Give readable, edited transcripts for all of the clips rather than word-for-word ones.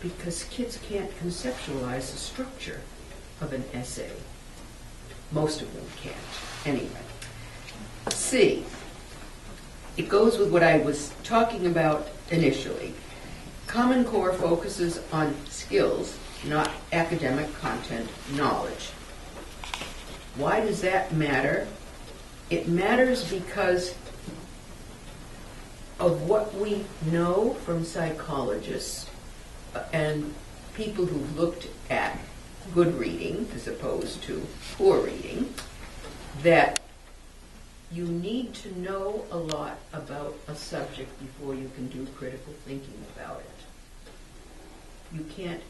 because kids can't conceptualize the structure of an essay. Most of them can't, anyway. C, it goes with what I was talking about initially. Common Core focuses on skills, not academic content knowledge. Why does that matter? It matters because of what we know from psychologists and people who've looked at good reading as opposed to poor reading, that you need to know a lot about a subject before you can do critical thinking about it. You can't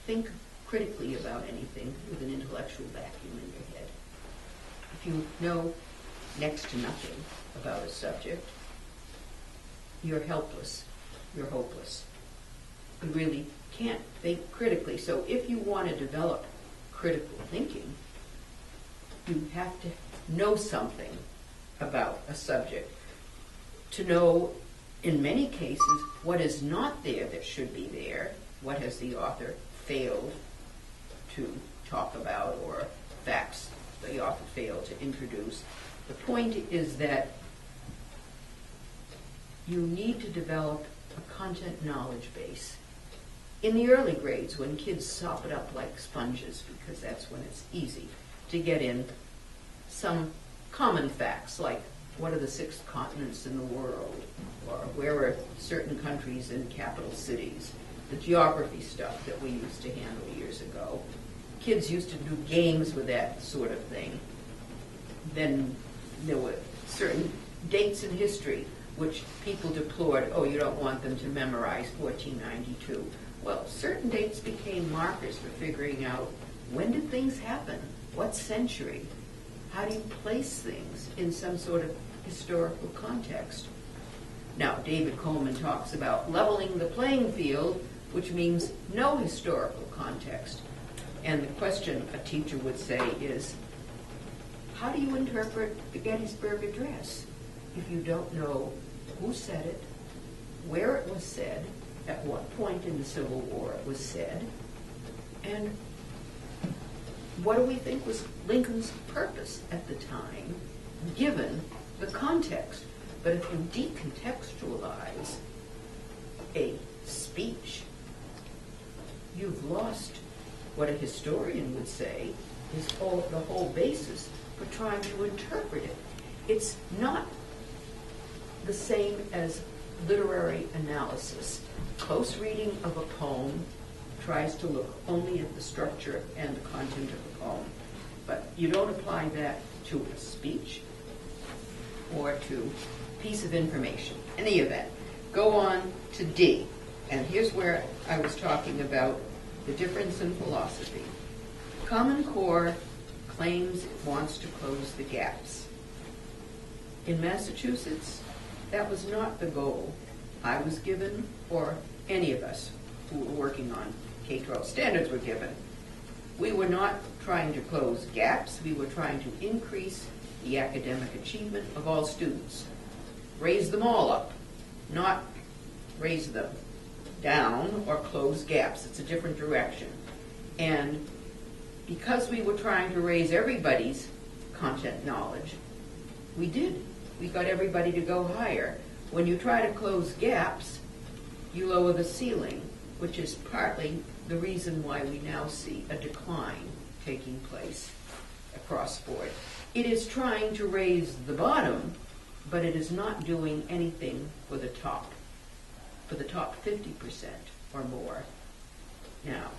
think critically about anything with an intellectual vacuum in your head. If you know next to nothing about a subject, you're helpless, you're hopeless. You really can't think critically. So if you want to develop critical thinking, you have to know something about a subject. To know, in many cases, what is not there that should be there, what has the author failed to talk about, or facts the author failed to introduce. The point is that you need to develop a content knowledge base. In the early grades, when kids sop it up like sponges, because that's when it's easy to get in some common facts, like what are the 6 continents in the world, or where are certain countries and capital cities, the geography stuff that we used to handle years ago. Kids used to do games with that sort of thing. Then there were certain dates in history which people deplored, oh, you don't want them to memorize 1492. Well, certain dates became markers for figuring out when did things happen, what century, how do you place things in some sort of historical context. Now, David Coleman talks about leveling the playing field, which means no historical context. And the question a teacher would say is, how do you interpret the Gettysburg Address if you don't know who said it, where it was said, at what point in the Civil War it was said, and what do we think was Lincoln's purpose at the time, given the context? But if you decontextualize a speech, you've lost what a historian would say is the whole basis for trying to interpret it. It's not the same as literary analysis. Close reading of a poem tries to look only at the structure and the content of the poem. But you don't apply that to a speech or to a piece of information. In any event, go on to D. And here's where I was talking about the difference in philosophy. Common Core claims it wants to close the gaps. In Massachusetts, that was not the goal I was given, or any of us who were working on K-12 standards were given. We were not trying to close gaps. We were trying to increase the academic achievement of all students. Raise them all up, not raise them down or close gaps. It's a different direction. And because we were trying to raise everybody's content knowledge, we did. We got everybody to go higher. When you try to close gaps, you lower the ceiling, which is partly the reason why we now see a decline taking place across board. It is trying to raise the bottom, but it is not doing anything for the top 50% or more. Now,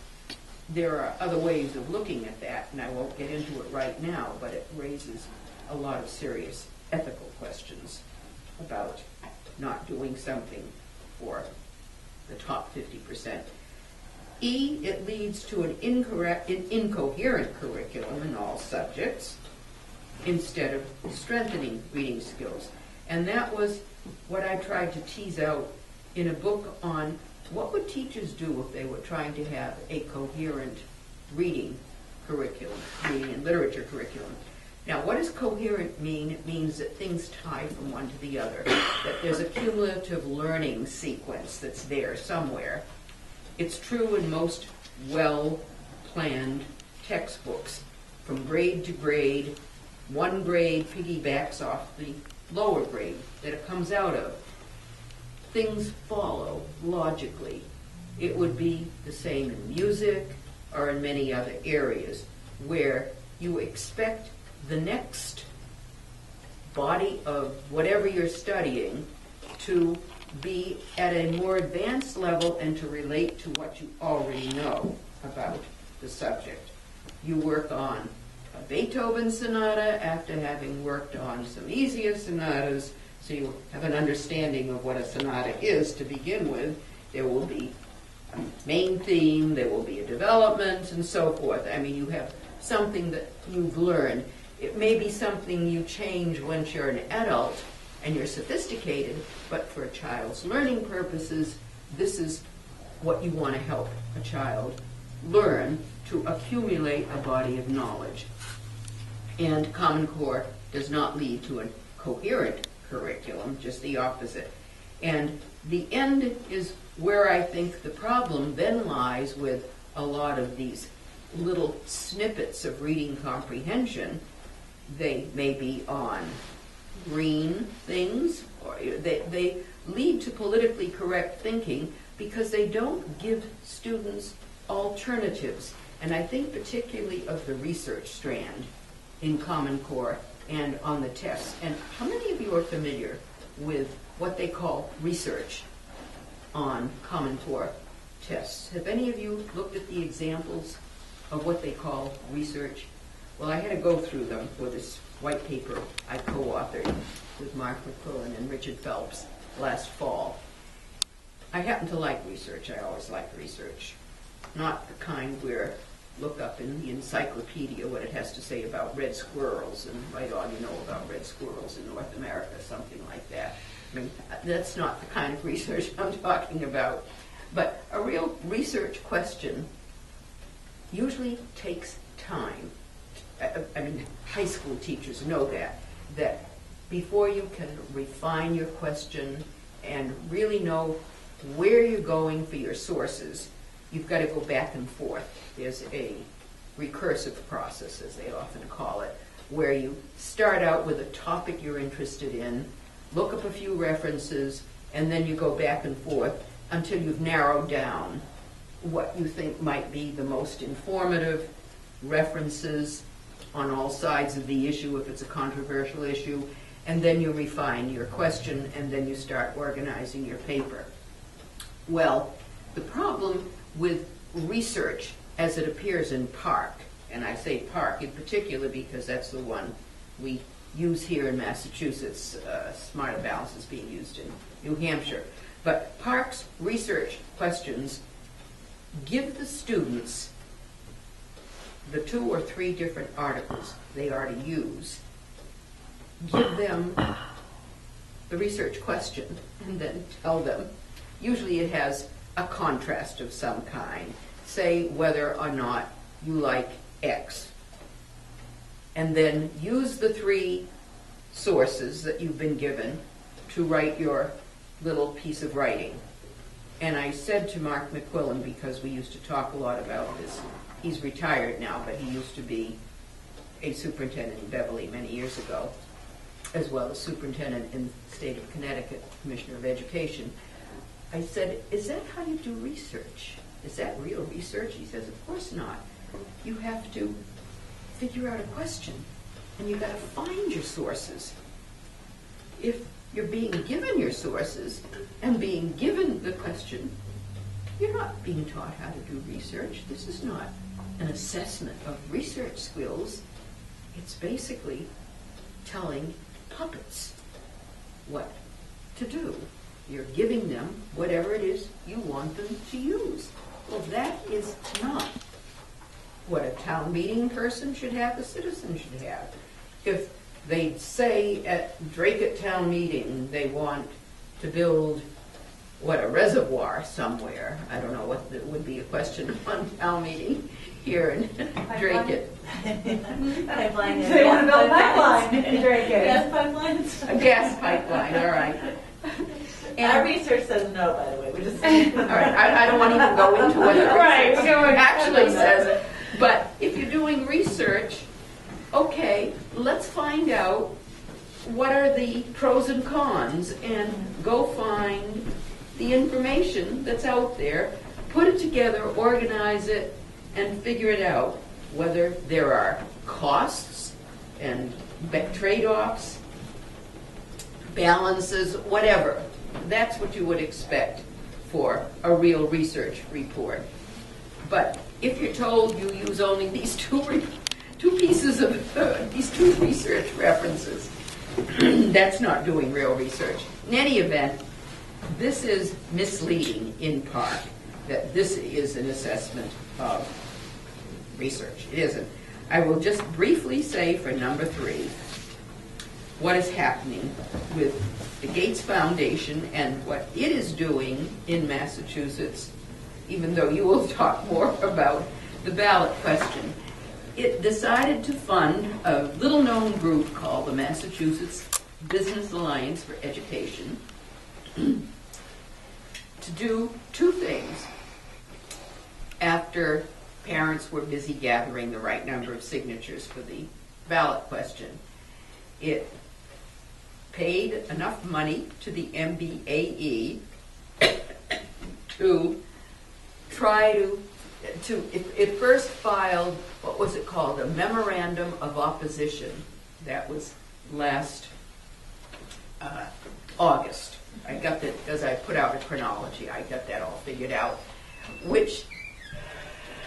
there are other ways of looking at that, and I won't get into it right now, but it raises a lot of serious ethical questions about not doing something for the top 50%. E, it leads to an incoherent curriculum in all subjects instead of strengthening reading skills. And that was what I tried to tease out in a book on what would teachers do if they were trying to have a coherent reading curriculum, reading and literature curriculum. Now, what does coherent mean? It means that things tie from one to the other, that there's a cumulative learning sequence that's there somewhere. It's true in most well-planned textbooks. From grade to grade, one grade piggybacks off the lower grade that it comes out of. Things follow logically. It would be the same in music or in many other areas where you expect the next body of whatever you're studying to be at a more advanced level and to relate to what you already know about the subject. You work on a Beethoven sonata after having worked on some easier sonatas, so you have an understanding of what a sonata is to begin with. There will be a main theme, there will be a development, and so forth. I mean, you have something that you've learned. It may be something you change once you're an adult and you're sophisticated, but for a child's learning purposes, this is what you want to help a child learn to accumulate a body of knowledge. And Common Core does not lead to a coherent curriculum, just the opposite. And the end is where I think the problem then lies with a lot of these little snippets of reading comprehension. They may be on green things, or they lead to politically correct thinking because they don't give students alternatives. And I think particularly of the research strand in Common Core and on the tests. And how many of you are familiar with what they call research on Common Core tests? Have any of you looked at the examples of what they call research? Well, I had to go through them for this white paper I co-authored with Mark McQuillan and Richard Phelps last fall. I happen to like research. I always like research. Not the kind where look up in the encyclopedia what it has to say about red squirrels and write all you know about red squirrels in North America, something like that. I mean, that's not the kind of research I'm talking about. But a real research question usually takes time. I mean, high school teachers know that before you can refine your question and really know where you're going for your sources, you've got to go back and forth. There's a recursive process, as they often call it, where you start out with a topic you're interested in, look up a few references, and then you go back and forth until you've narrowed down what you think might be the most informative references on all sides of the issue if it's a controversial issue, and then you refine your question, and then you start organizing your paper. Well, the problem with research as it appears in PARC, and I say PARC in particular because that's the one we use here in Massachusetts. Smarter Balance is being used in New Hampshire. But PARC's research questions give the students the 2 or 3 different articles they are to use, give them the research question, and then tell them. Usually it has a contrast of some kind. Say whether or not you like X. And then use the 3 sources that you've been given to write your little piece of writing. And I said to Mark McQuillan, because we used to talk a lot about this, he's retired now, but he used to be a superintendent in Beverly many years ago, as well as superintendent in the state of Connecticut, Commissioner of Education. I said, is that how you do research? Is that real research? He says, of course not. You have to figure out a question, and you've got to find your sources. If you're being given your sources and being given the question, you're not being taught how to do research. This is not an assessment of research skills. It's basically telling puppets what to do. You're giving them whatever it is you want them to use. Well, that is not what a town meeting person should have, a citizen should have. If they say at Dracut town meeting they want to build, a reservoir somewhere. I don't know what would be a question on town meeting here in Dracut. Pipeline. They want to build a pipeline in Dracut. Gas pipelines. A gas pipeline, all right. Our research says no, by the way. We just all right, I don't want to even go into what the Right, research we don't- actually says. But if you're doing research, okay, let's find out what are the pros and cons and go find the information that's out there, put it together, organize it, and figure it out, whether there are costs and trade-offs, balances, whatever. That's what you would expect for a real research report. But if you're told you use only these two pieces of these two research references, that's not doing real research. In any event, this is misleading in part, that this is an assessment of research. It isn't. I will just briefly say for number 3 what is happening with the Gates Foundation and what it is doing in Massachusetts, even though you will talk more about the ballot question. It decided to fund a little-known group called the Massachusetts Business Alliance for Education to do two things after parents were busy gathering the right number of signatures for the ballot question. It paid enough money to the MBAE to try to it first filed, what was it called, a memorandum of opposition. That was last August. I got that, as I put out a chronology, I got that all figured out, which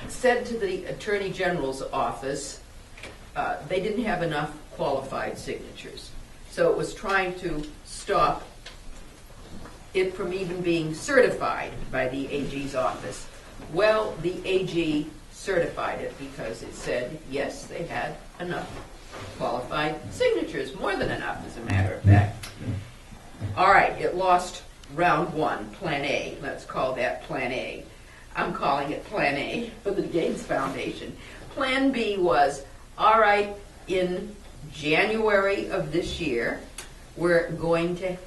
said to the Attorney General's office they didn't have enough qualified signatures. So it was trying to stop it from even being certified by the AG's office. Well, the AG certified it because it said, yes, they had enough qualified signatures, more than enough, as a matter of fact. All right, it lost round 1, Plan A. Let's call that Plan A. I'm calling it Plan A for the Gates Foundation. Plan B was, all right, in January of this year, we're going to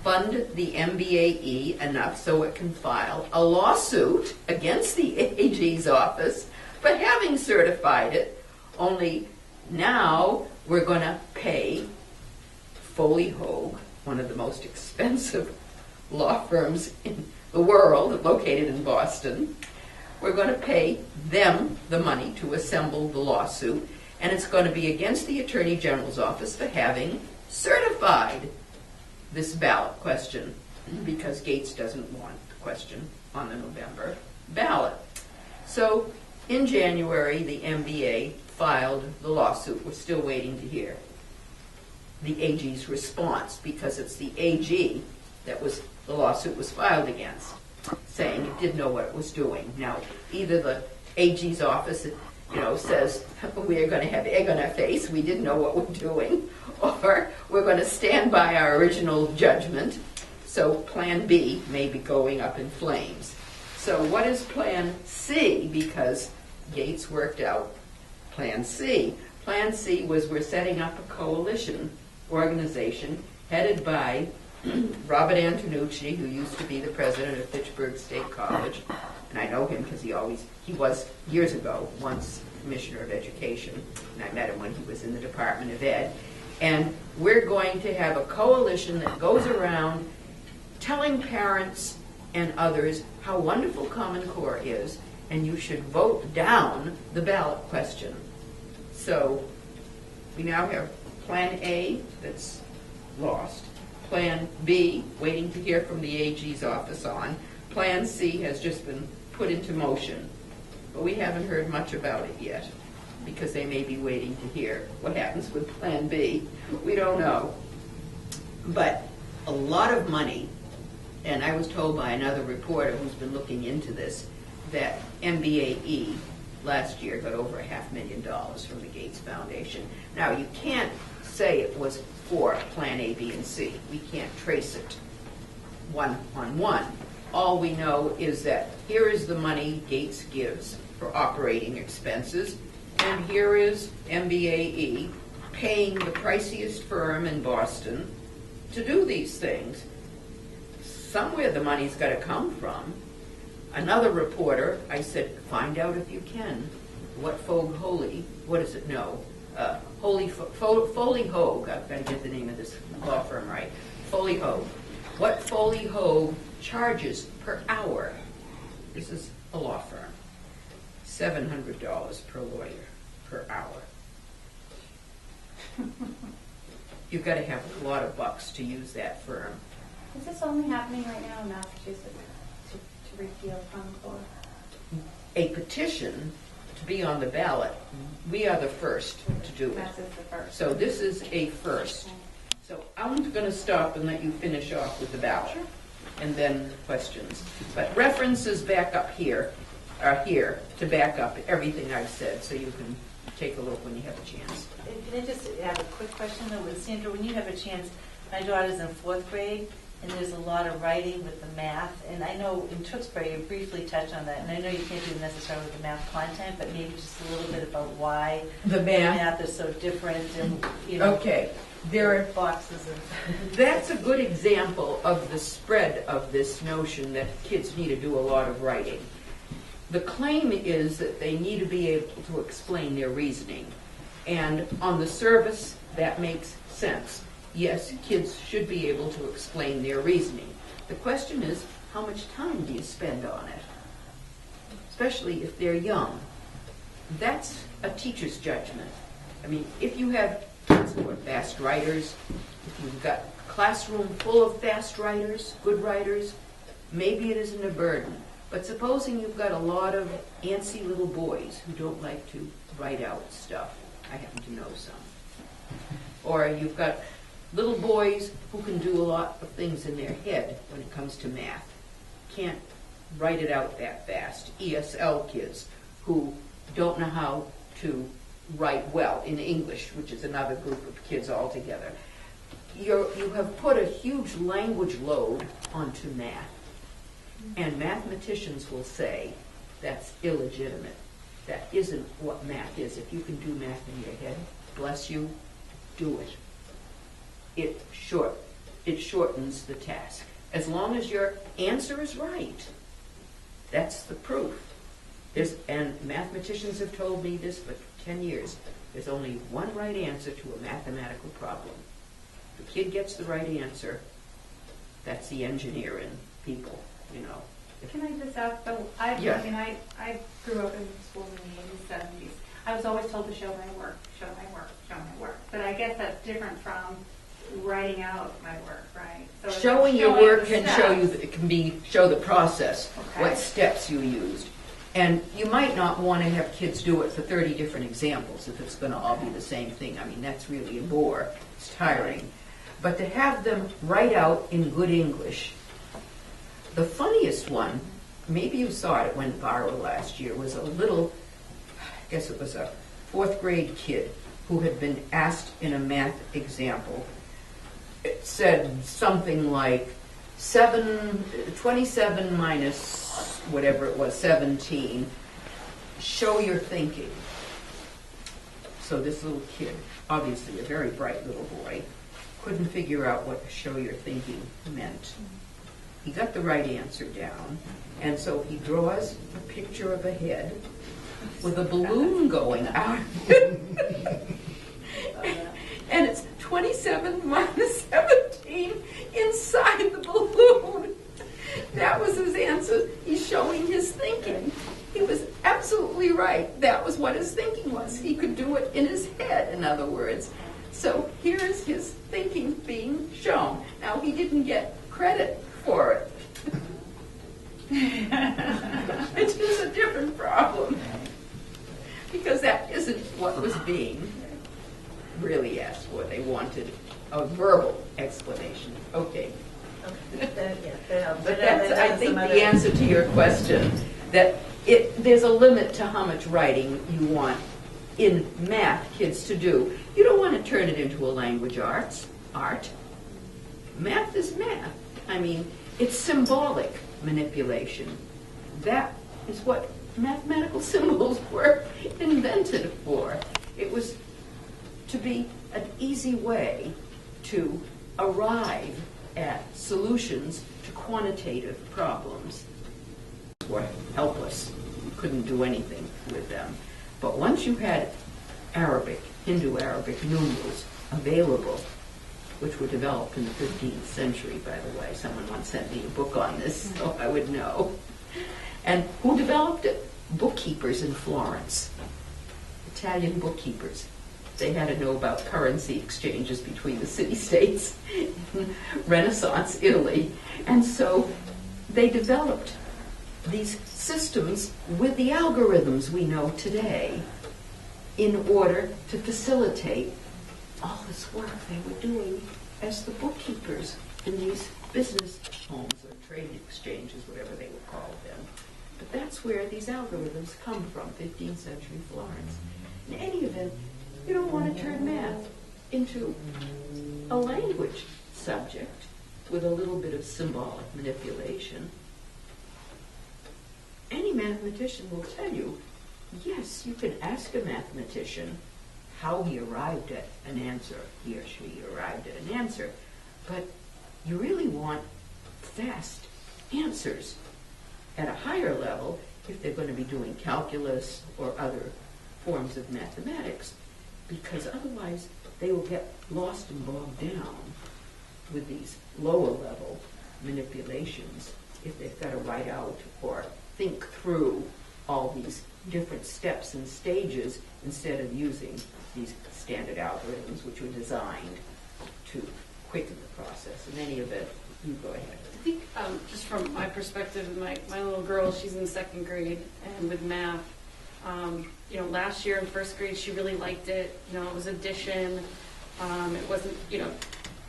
fund the MBAE enough so it can file a lawsuit against the AG's office for having certified it, only now we're going to pay Foley Hoag, one of the most expensive law firms in the world, located in Boston. We're going to pay them the money to assemble the lawsuit, and it's going to be against the Attorney General's office for having certified this ballot question, because Gates doesn't want the question on the November ballot. So in January, the MBA filed the lawsuit. We're still waiting to hear the AG's response, because it's the AG that the lawsuit was filed against, saying it didn't know what it was doing. Now, either the AG's office, says we're going to have egg on our face, we didn't know what we're doing, or we're going to stand by our original judgment. So Plan B may be going up in flames. So what is Plan C? Because Gates worked out Plan C. Plan C was, we're setting up a coalition organization headed by Robert Antonucci, who used to be the president of Fitchburg State College, and I know him because he was years ago once commissioner of education, and I met him when he was in the Department of Ed. And we're going to have a coalition that goes around telling parents and others how wonderful Common Core is, and you should vote down the ballot question. So we now have Plan A that's lost, Plan B waiting to hear from the AG's office on, Plan C has just been put into motion, but we haven't heard much about it yet, because they may be waiting to hear what happens with Plan B. We don't know. But a lot of money, and I was told by another reporter who's been looking into this, that MBAE last year got over $500,000 from the Gates Foundation. Now, you can't say it was for Plan A, B, and C. We can't trace it one-on-one. All we know is that here is the money Gates gives for operating expenses, and here is MBAE paying the priciest firm in Boston to do these things. somewhere the money's got to come from. Another reporter, I said, find out if you can what Foley, what is it? No. Foley Hogue, I've got to get the name of this law firm right. Foley Hogue. What Foley Hogue charges per hour. This is a law firm. $700 per lawyer per hour. You've got to have a lot of bucks to use that firm. Is this only happening right now in Massachusetts to repeal Common Core? A petition to be on the ballot, we are the first to do it. That's the first. So this is a first. So I'm going to stop and let you finish off with the ballot. Sure. And then questions. But references back up here are here to back up everything I've said, so you can take a look when you have a chance. Can I just have a quick question though with Sandra? When you have a chance, my daughter's in 4th grade, and there's a lot of writing with the math. And I know in Tewksbury you briefly touched on that, and I know you can't do necessarily with the math content, but maybe just a little bit about why The math is so different, and Okay. There are boxes and That's a good example of the spread of this notion that kids need to do a lot of writing. The claim is that they need to be able to explain their reasoning. And on the surface, that makes sense. Yes, kids should be able to explain their reasoning. The question is, how much time do you spend on it? Especially if they're young. That's a teacher's judgment. I mean, if you have kids who are fast writers, if you've got a classroom full of fast writers, good writers, maybe it isn't a burden. But supposing you've got a lot of antsy little boys who don't like to write out stuff. I happen to know some. Or you've got little boys who can do a lot of things in their head when it comes to math. Can't write it out that fast. ESL kids who don't know how to write well in English, which is another group of kids altogether. You have put a huge language load onto math. And mathematicians will say that's illegitimate. That isn't what math is. If you can do math in your head, bless you, do it. It shortens the task. As long as your answer is right, that's the proof. And mathematicians have told me this for 10 years. There's only one right answer to a mathematical problem. If the kid gets the right answer, that's the engineer in people, you know. Can I just ask, though, I grew up in schools in the 80s, 70s. I was always told to show my work, show my work, show my work. But I guess that's different from writing out my work, right? So Showing your work can steps. show the process, Okay. what steps you used. And you might not want to have kids do it for 30 different examples if it's going to all be the same thing. I mean, that's really a bore. It's tiring. But to have them write out in good English. The funniest one, maybe you saw it, it went viral last year, was a little, I guess it was a 4th grade kid who had been asked in a math example. It said something like 27 minus whatever it was, 17. Show your thinking. So this little kid, obviously a very bright little boy, couldn't figure out what show your thinking meant. He got the right answer down, and so he draws a picture of a head with a balloon going out. And it's 27 minus 17 inside the balloon. That was his answer. He's showing his thinking. He was absolutely right. That was what his thinking was. He could do it in his head, in other words. So here's his thinking being shown. Now, he didn't get credit for it. Which is a different problem. Because that isn't what was being really asked for. They wanted a verbal explanation. Okay. But That's, I think, the answer to your question, that there's a limit to how much writing you want in math kids to do. You don't want to turn it into a language art. Math is math. I mean, it's symbolic manipulation. That is what mathematical symbols were invented for. It was to be an easy way to arrive at solutions to quantitative problems were helpless. You couldn't do anything with them. But once you had Arabic, Hindu-Arabic numerals available, which were developed in the 15th century, by the way. Someone once sent me a book on this, so I would know. And who developed it? Bookkeepers in Florence, Italian bookkeepers. They had to know about currency exchanges between the city-states in Renaissance Italy. And so they developed these systems with the algorithms we know today in order to facilitate all this work they were doing as the bookkeepers in these business homes or trade exchanges, whatever they were called then. But that's where these algorithms come from, 15th century Florence. In any event, you don't want to turn math into a language subject with a little bit of symbolic manipulation. Any mathematician will tell you, yes, you can ask a mathematician how he arrived at an answer, he or she arrived at an answer, but you really want fast answers at a higher level if they're going to be doing calculus or other forms of mathematics, because otherwise they will get lost and bogged down with these lower level manipulations if they've got to write out or think through all these different steps and stages instead of using these standard algorithms which were designed to quicken the process. In any event, you go ahead. I think just from my perspective, my little girl, she's in second grade, and with math, last year in first grade, she really liked it. It was addition. It wasn't,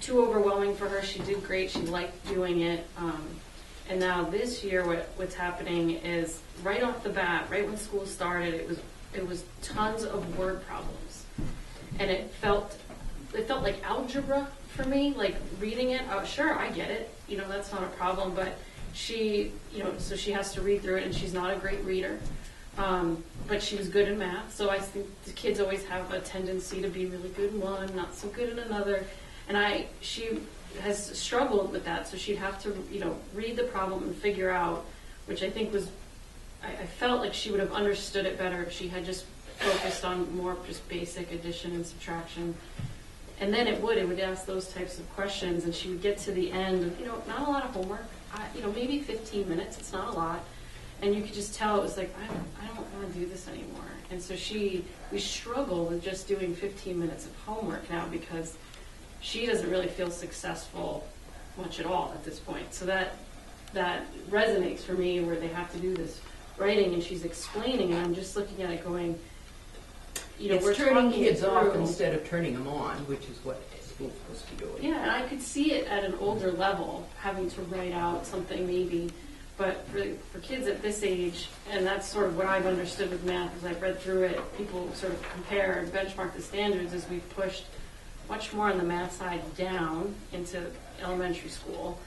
too overwhelming for her. She did great. She liked doing it. And now this year, what's happening is right off the bat, right when school started, it was tons of word problems, and it felt like algebra for me. Like reading it, oh sure, I get it. That's not a problem. But she, so she has to read through it, and she's not a great reader. But she was good in math. So I think the kids always have a tendency to be really good in one, not so good in another. And she has struggled with that, so she'd have to, read the problem and figure out, which I think was, I felt like she would have understood it better if she had just focused on more just basic addition and subtraction. And then it would ask those types of questions, and she would get to the end of, not a lot of homework, maybe 15 minutes, it's not a lot. And you could just tell it was like, I don't want to do this anymore. And so we struggle with just doing 15 minutes of homework now because she doesn't really feel successful much at all at this point. So that resonates for me, where they have to do this writing and she's explaining, and I'm just looking at it going, it's we're turning talking kids off through. Instead of turning them on, which is what school's supposed to be doing. Yeah, and I could see it at an older level, having to write out something maybe, but for kids at this age, and that's sort of what I've understood with math as I've read through it, people sort of compare and benchmark the standards as we've pushed much more on the math side down into elementary school.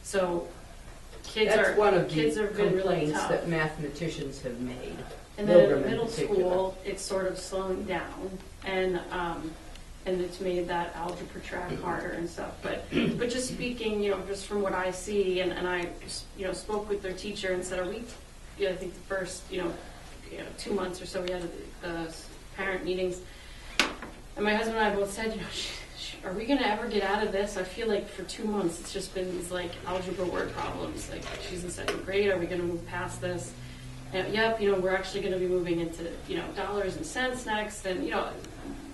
So That's one of the kids have been really complaints tough. that mathematicians have made. And then Milgram in in middle particular. school, it's sort of slowing down, and it's made that algebra track harder and stuff. But just speaking, just from what I see, and I, spoke with their teacher and said, I think the first, 2 months or so we had the parent meetings, and my husband and I both said, are we going to ever get out of this? I feel like for 2 months it's just been these like algebra word problems. Like she's in second grade, are we going to move past this? And, yep, we're actually going to be moving into dollars and cents next, and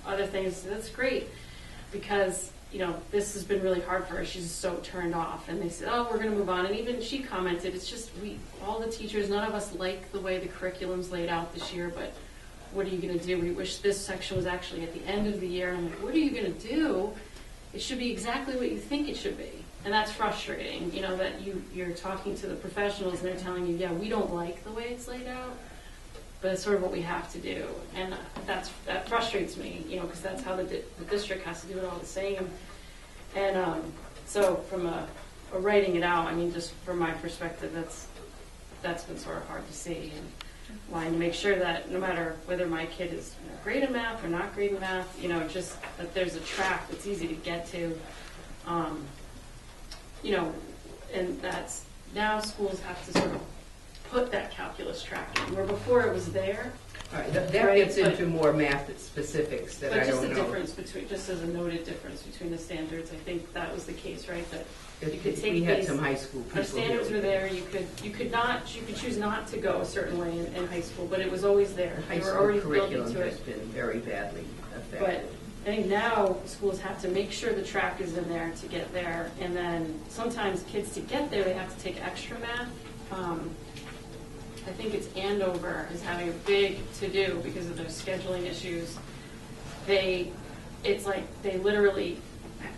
other things. That's great because this has been really hard for her. She's so turned off, and they said, oh, we're going to move on. And even she commented, it's just all the teachers, none of us like the way the curriculum's laid out this year, but what are you going to do? We wish this section was actually at the end of the year. And I'm like, what are you going to do? It should be exactly what you think it should be. And that's frustrating, that you're talking to the professionals and they're telling you, yeah, we don't like the way it's laid out, but it's sort of what we have to do. And that frustrates me, because that's how the district has to do it all the same. And so from a writing it out, just from my perspective, that's been sort of hard to see. And wanting to make sure that no matter whether my kid is great in math or not great in math, just that there's a track that's easy to get to. and that's, now schools have to sort of put that calculus track in, where before it was there. All right, that Right, gets but- into more math specifics that I But just don't the know. difference between, just as a noted difference between the standards, I think that was the case, right? That you could take We had these, some high school people. our standards here. were there, you could choose not to go a certain way in high school, but it was always there. High They were school already built curriculum into has it. been very badly But affected. I think now schools have to make sure the track is in there to get there, and then sometimes kids to get there, they have to take extra math. I think it's Andover is having a big to-do because of their scheduling issues. It's like they literally,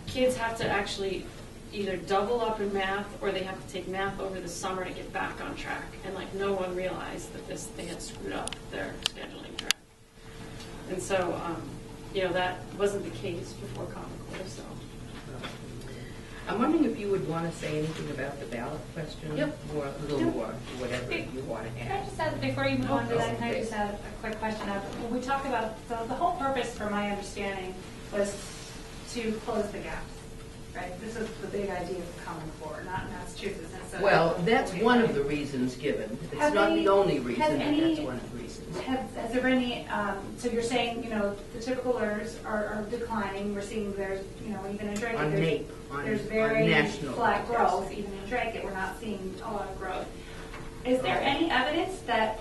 kids have to actually either double up in math or they have to take math over the summer to get back on track. And like no one realized that they had screwed up their scheduling track. And so, that wasn't the case before Common Core, so. I'm wondering if you would want to say anything about the ballot question? Yep. Or a little more, whatever you want to Can I add. just add, before you move on to that, can I Okay. just add a quick question? When we talk about, the whole purpose, from my understanding, was to close the gaps, right? This is the big idea of Common Core, not Massachusetts. And so Well, that's one of the reasons given. It's Have not any- the only reason, has but any- that's one of the reasons. Has there been any, so you're saying, the typical learners are declining, we're seeing there's, even in Dracut, On there's, NAEP, on there's very national. flat yes. growth, even in Dracut, we're not seeing a lot of growth. Is there any evidence that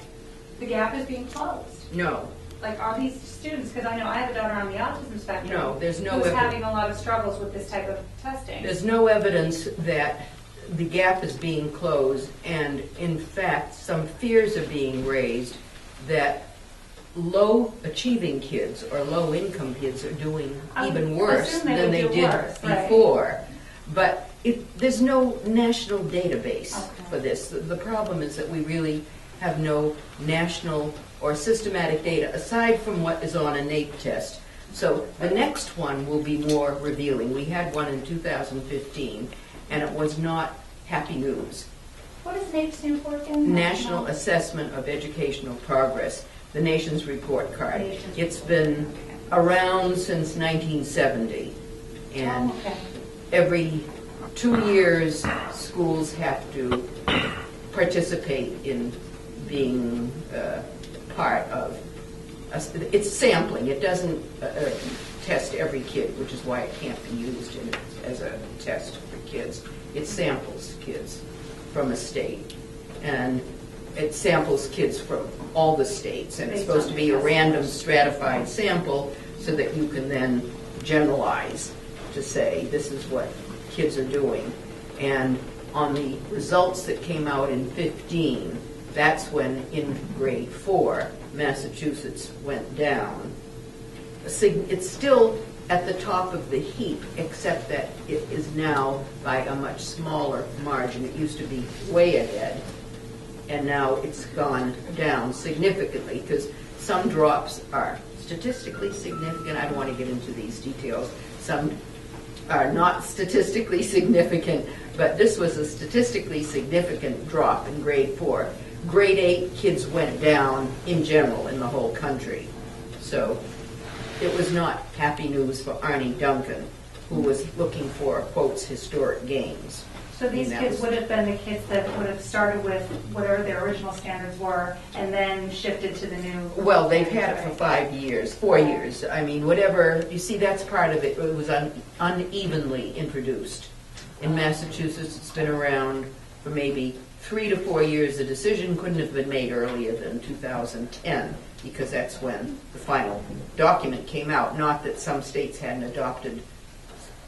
the gap is being closed? No, Like, are these students, because I know I have a daughter on the autism spectrum. No, there's no who's evidence. having a lot of struggles with this type of testing. there's no evidence that the gap is being closed, and in fact, some fears are being raised that low-achieving kids or low-income kids are doing I would even worse assume they than would they do did worse, right. before. But there's no national database Okay. for this. The problem is that we really have no national or systematic data aside from what is on a NAEP test. So the next one will be more revealing. We had one in 2015, and it was not happy news. What does NAEP stand for again? National Assessment of Educational Progress, the nation's report card. Nation's It's report. been around since 1970, and Oh, okay. every 2 years, schools have to participate in being part of, it's sampling. It doesn't test every kid, which is why it can't be used as a test for kids. It samples kids from a state, and it samples kids from all the states, and it's Based supposed on to be a test random scores. stratified sample so that you can then generalize to say this is what kids are doing. And on the results that came out in 15, that's when in grade 4, Massachusetts went down. It's still at the top of the heap, except that it is now by a much smaller margin. It used to be way ahead, and now it's gone down significantly because some drops are statistically significant. I don't want to get into these details. Some are not statistically significant, but this was a statistically significant drop in grade 4. Grade 8 kids went down in general in the whole country. So it was not happy news for Arnie Duncan, who was looking for, quotes, historic gains. So these And that kids was- would have been the kids that would have started with whatever their original standards were and then shifted to the new. Well, they've had it for Right. 5 years, 4 years. I mean, whatever, you see, that's part of it. It was unevenly introduced. In Massachusetts, it's been around for maybe 3 to 4 years. The decision couldn't have been made earlier than 2010, because that's when the final document came out. Not that some states hadn't adopted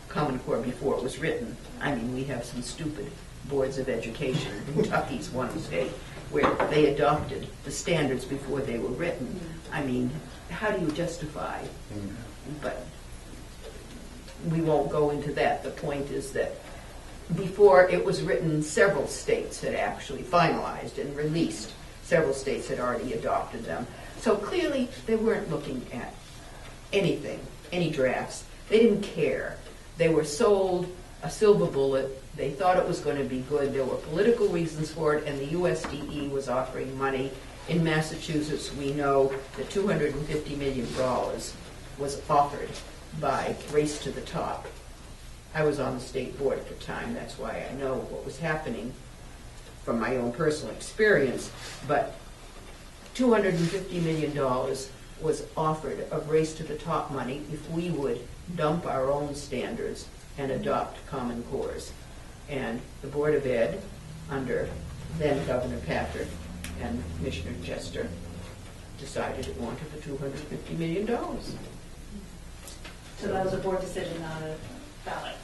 Common Core before it was written. I mean, we have some stupid boards of education. Kentucky's one state where they adopted the standards before they were written. I mean, how do you justify? But we won't go into that. The point is that before it was written, several states had actually finalized and released. Several states had already adopted them. So clearly, they weren't looking at anything, any drafts. They didn't care. They were sold a silver bullet. They thought it was going to be good. There were political reasons for it, and the USDE was offering money. In Massachusetts, we know that $250 million was offered by Race to the Top. I was on the state board at the time, that's why I know what was happening from my own personal experience, but $250 million was offered of race to the top money if we would dump our own standards and adopt Common Cores. And the Board of Ed, under then Governor Patrick and Commissioner Chester, decided it wanted the $250 million. So that was a board decision, not a ballot.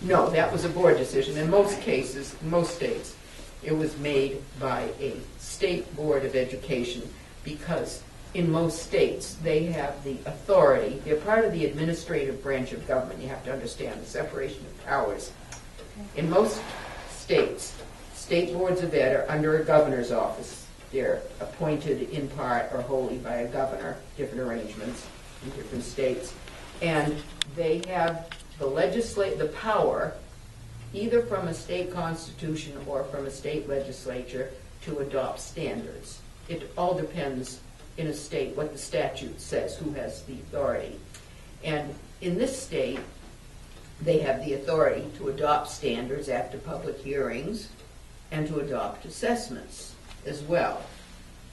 No, that was a board decision. In most cases, in most states, it was made by a state board of education, because in most states, they have the authority. They're part of the administrative branch of government. You have to understand the separation of powers. In most states, state boards of ed are under a governor's office. They're appointed in part or wholly by a governor, different arrangements in different states. And they have the power, either from a state constitution or from a state legislature, to adopt standards. It all depends in a state what the statute says, who has the authority. And in this state, they have the authority to adopt standards after public hearings and to adopt assessments as well.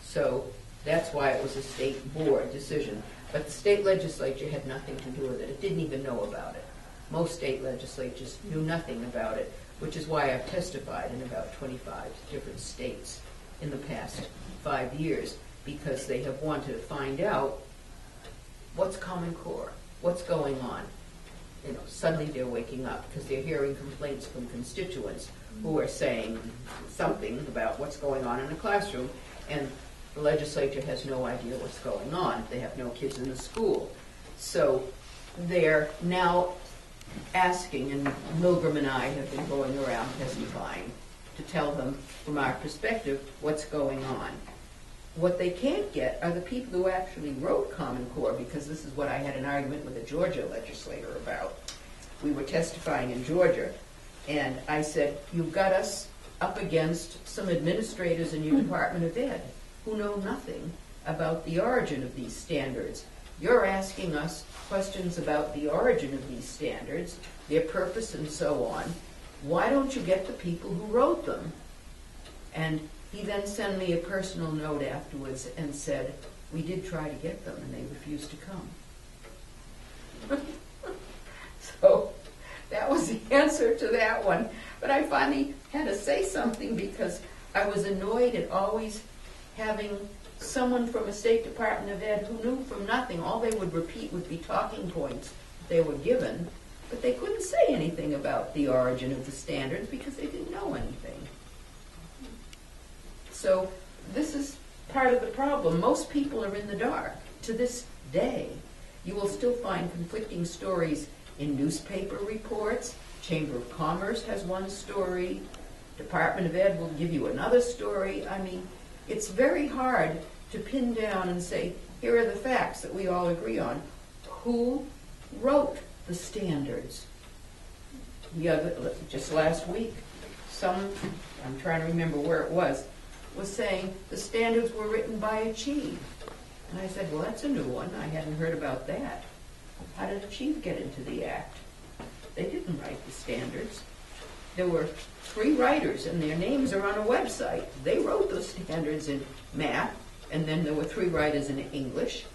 So that's why it was a state board decision. But the state legislature had nothing to do with it. It didn't even know about it. Most state legislatures knew nothing about it, which is why I've testified in about 25 different states in the past 5 years, because they have wanted to find out what's Common Core, what's going on. You know, suddenly they're waking up because they're hearing complaints from constituents who are saying something about what's going on in the classroom, and the legislature has no idea what's going on. They have no kids in the school. So they're now asking, and Milgram and I have been going around testifying to tell them from our perspective what's going on. What they can't get are the people who actually wrote Common Core, because this is what I had an argument with a Georgia legislator about. We were testifying in Georgia, and I said, you've got us up against some administrators in your Department of Ed who know nothing about the origin of these standards. You're asking us questions about the origin of these standards, their purpose, and so on. Why don't you get the people who wrote them? And he then sent me a personal note afterwards and said, we did try to get them, and they refused to come. So that was the answer to that one. But I finally had to say something, because I was annoyed at always having someone from a State Department of Ed who knew from nothing. All they would repeat would be talking points they were given, but they couldn't say anything about the origin of the standards because they didn't know anything. So this is part of the problem. Most people are in the dark. To this day, you will still find conflicting stories in newspaper reports. Chamber of Commerce has one story. Department of Ed will give you another story. I mean, it's very hard to pin down and say, here are the facts that we all agree on. Who wrote the standards? Just last week, I'm trying to remember where it was saying the standards were written by a chief. And I said, well, that's a new one. I hadn't heard about that. How did a chief get into the act? They didn't write the standards. There were 3 writers, and their names are on a website. They wrote those standards in math, and then there were 3 writers in English.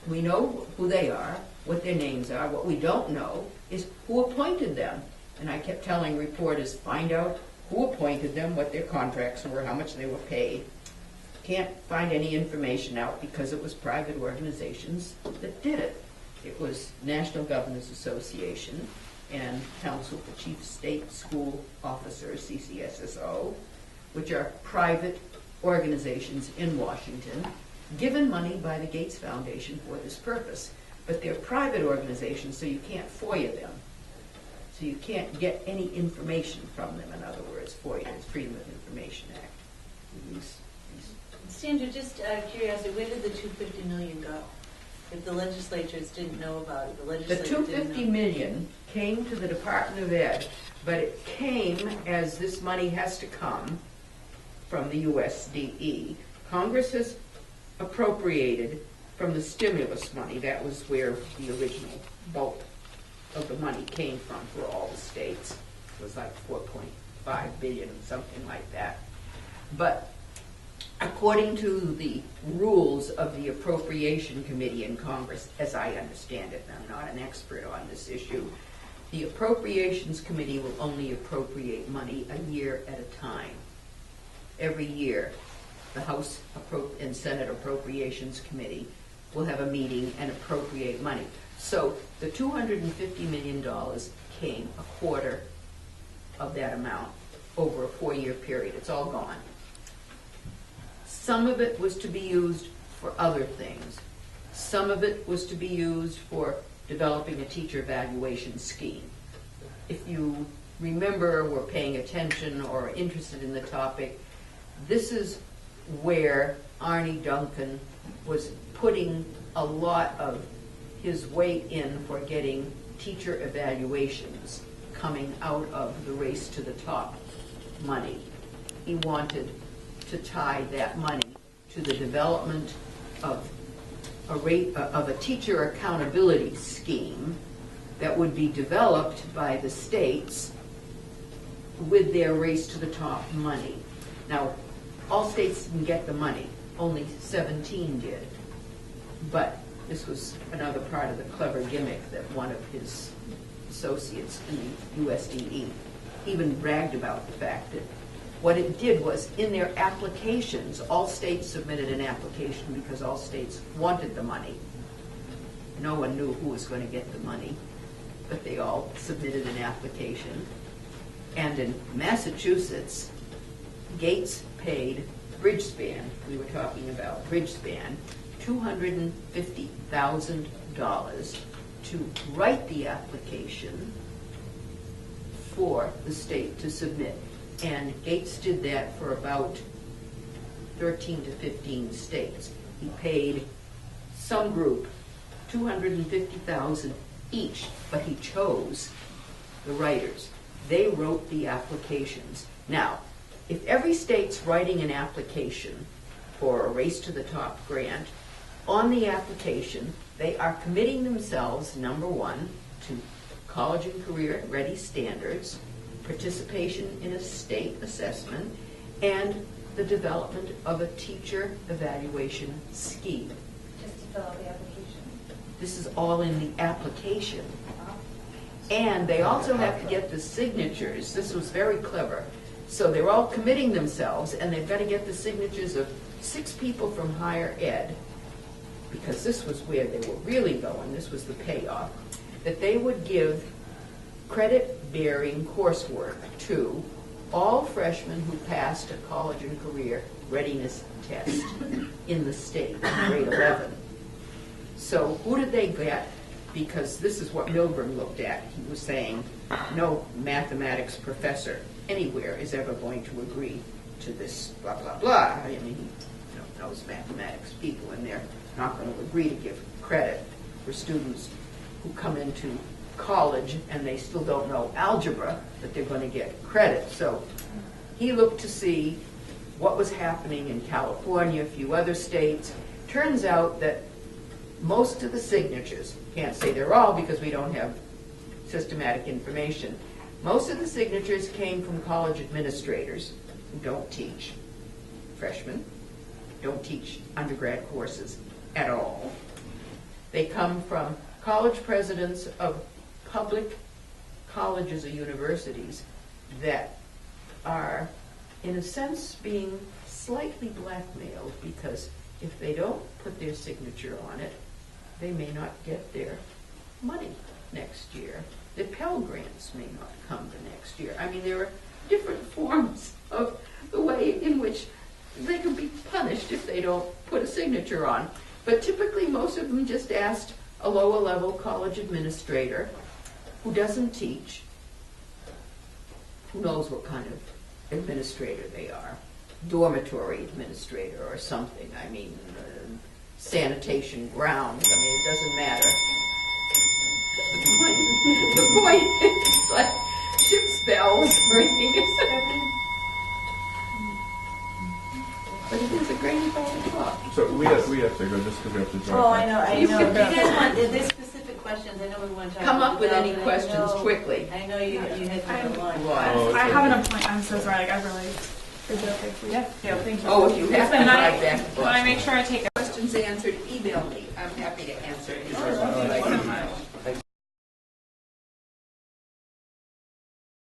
We know who they are, what their names are. What we don't know is who appointed them. And I kept telling reporters, find out who appointed them, what their contracts were, how much they were paid. Can't find any information out because it was private organizations that did it. It was National Governors Association and Council for Chief State School Officers, CCSSO, which are private organizations in Washington, given money by the Gates Foundation for this purpose. But they're private organizations, so you can't FOIA them. So you can't get any information from them, in other words. FOIA is Freedom of Information Act. Sandra, just out of curiosity, where did the $250 million go? If the legislatures didn't know about it, the $250 million came to the Department of Ed, but it came as this money has to come from the USDE. Congress has appropriated from the stimulus money. That was where the original bulk of the money came from for all the states. It was like 4.5 billion, something like that. But according to the rules of the Appropriation Committee in Congress, as I understand it, and I'm not an expert on this issue, the Appropriations Committee will only appropriate money a year at a time. Every year, the House and Senate Appropriations Committee will have a meeting and appropriate money. So the $250 million came a quarter of that amount over a 4-year period. It's all gone. Some of it was to be used for other things. Some of it was to be used for developing a teacher evaluation scheme. If you remember, were paying attention or are interested in the topic, this is where Arnie Duncan was putting a lot of his weight in for getting teacher evaluations coming out of the Race to the Top money. He wanted to tie that money to the development of a teacher accountability scheme that would be developed by the states with their Race to the Top money. Now, all states didn't get the money, only 17 did. But this was another part of the clever gimmick that one of his associates in the USDE even bragged about the fact that what it did was, in their applications, all states submitted an application because all states wanted the money. No one knew who was going to get the money, but they all submitted an application. And in Massachusetts, Gates paid Bridgespan, we were talking about Bridgespan, $250,000 to write the application for the state to submit. And Gates did that for about 13 to 15 states. He paid some group $250,000 each, but he chose the writers. They wrote the applications. Now, if every state's writing an application for a Race to the Top grant, on the application, they are committing themselves, number one, to college and career ready standards, participation in a state assessment, and the development of a teacher evaluation scheme. Just to fill out the application. This is all in the application. And they also have to get the signatures. This was very clever. So they're all committing themselves, and they've got to get the signatures of 6 people from higher ed, because this was where they were really going. This was the payoff, that they would give credit-bearing coursework to all freshmen who passed a college and career readiness test in the state, grade 11. So who did they get? Because this is what Milgram looked at. He was saying no mathematics professor anywhere is ever going to agree to this blah, blah, blah. I mean, he knows mathematics people, and they're not going to agree to give credit for students who come into college and they still don't know algebra, but they're going to get credit. So he looked to see what was happening in California, a few other states. Turns out that most of the signatures, can't say they're all because we don't have systematic information, most of the signatures came from college administrators who don't teach freshmen, don't teach undergrad courses at all. They come from college presidents of public colleges or universities that are, in a sense, being slightly blackmailed, because if they don't put their signature on it, they may not get their money next year. The Pell Grants may not come the next year. I mean, there are different forms of the way in which they can be punished if they don't put a signature on. But typically, most of them just asked a lower level college administrator who doesn't teach, who knows what kind of administrator they are, dormitory administrator or something. I mean, sanitation grounds. I mean, it doesn't matter. The point, it's like ship's bells ringing. But it is a great ball to talk. So we have to go just because we have to jump. Oh, I know. Do you guys want this specific questions? I know we want to talk Come about up with the any ballot, and questions quickly. I know you had to go on. Why? I have an appointment. I'm so sorry. Like I really. Is it okay for you? Yeah, thank you. Oh, if you have to Can drive back to Can I Boston. make sure I take Questions answered, email me. I'm happy to answer